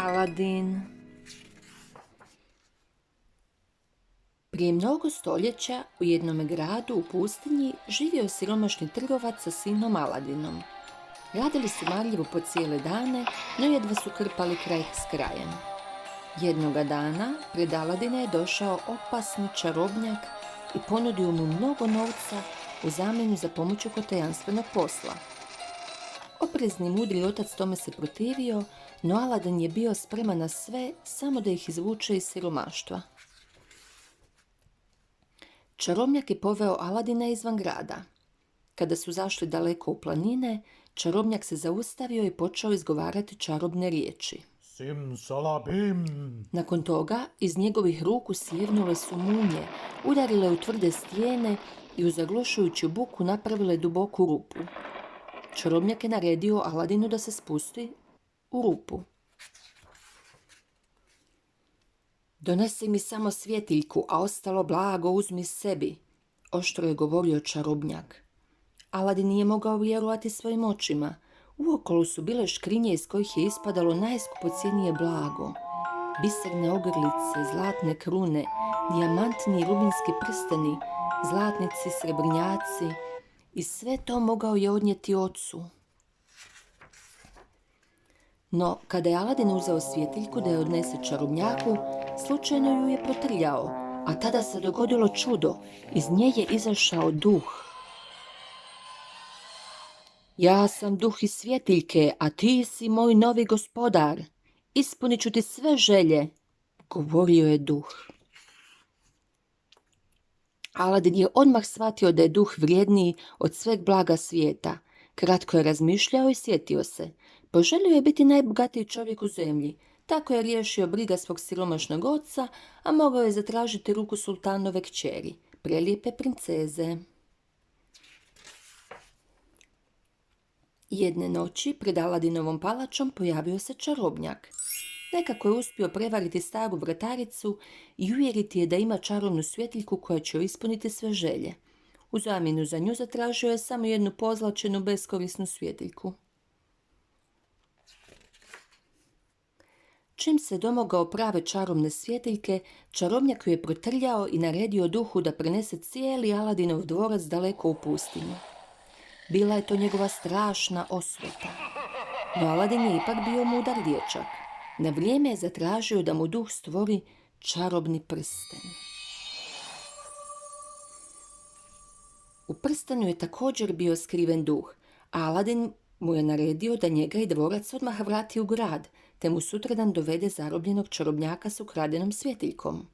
Aladin. Prije mnogo stoljeća u jednom gradu u pustinji živio siromašni trgovac sa sinom Aladinom. Radili su marljivo po cijele dane, no jedva su krpali kraj s krajem. Jednoga dana pred Aladina je došao opasni čarobnjak i ponudio mu mnogo novca u zamjenu za pomoć oko tajanstvenog posla. Oprezni mudri otac tome se protivio, no Aladin je bio spreman na sve samo da ih izvuče iz siromaštva. Čarobnjak je poveo Aladina izvan grada. Kada su zašli daleko u planine, čarobnjak se zaustavio i počeo izgovarati čarobne riječi. Sim salabim. Nakon toga iz njegovih ruku svirnule su munje, udarile u tvrde stijene i uz zaglušujuću buku napravile duboku rupu. Čarobnjak je naredio Aladinu da se spusti u rupu. Donesi mi samo svjetiljku, a ostalo blago uzmi sebi, oštro je govorio čarobnjak. Aladin nije mogao vjerovati svojim očima. Uokolo su bile škrinje iz kojih je ispadalo najskupocjenije blago. Biserne ogrlice, zlatne krune, dijamantni i rubinski prsteni, zlatnici, srebrnjaci i sve to mogao je odnijeti ocu. No, kada je Aladin uzeo svjetiljku da je odnese čarobnjaku, slučajno ju je protrljao, a tada se dogodilo čudo. Iz nje je izašao duh. Ja sam duh iz svjetiljke, a ti si moj novi gospodar. Ispunit ću ti sve želje, govorio je duh. Aladin je odmah shvatio da je duh vrijedniji od sveg blaga svijeta. Kratko je razmišljao i sjetio se. Poželio je biti najbogatiji čovjek u zemlji. Tako je riješio briga svog siromašnog oca, a mogao je zatražiti ruku sultanove kćeri, prelijepe princeze. Jedne noći pred Aladinovom palačom pojavio se čarobnjak. Nekako je uspio prevariti staru vrataricu i uvjeriti je da ima čarobnu svjetiljku koja će joj ispuniti sve želje. U zamjenu za nju zatražio je samo jednu pozlačenu beskorisnu svjetiljku. Čim se domogao prave čarobne svjetiljke, čarobnjak ju je protrljao i naredio duhu da prenese cijeli Aladinov dvorac daleko u pustinju. Bila je to njegova strašna osveta. No Aladin je ipak bio mudar dječak. Na vrijeme je zatražio da mu duh stvori čarobni prsten. U prstenu je također bio skriven duh, a Aladin mu je naredio da njega i dvorac odmah vrati u grad, te mu sutradan dovede zarobljenog čarobnjaka s ukradenom svjetiljkom.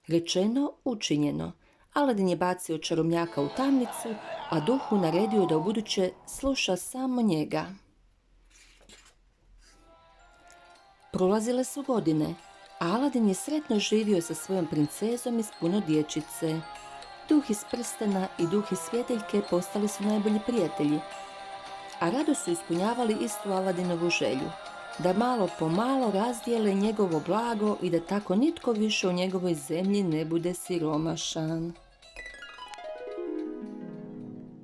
Rečeno, učinjeno. Aladin je bacio čarobnjaka u tamnicu, a duhu naredio da ubuduće sluša samo njega. Prolazile su godine, a Aladin je sretno živio sa svojom princezom iz puno dječice. Duh iz prstena i duh iz svjetiljke postali su najbolji prijatelji, a rado su ispunjavali istu Aladinovu želju, da malo po malo razdijele njegovo blago i da tako nitko više u njegovoj zemlji ne bude siromašan.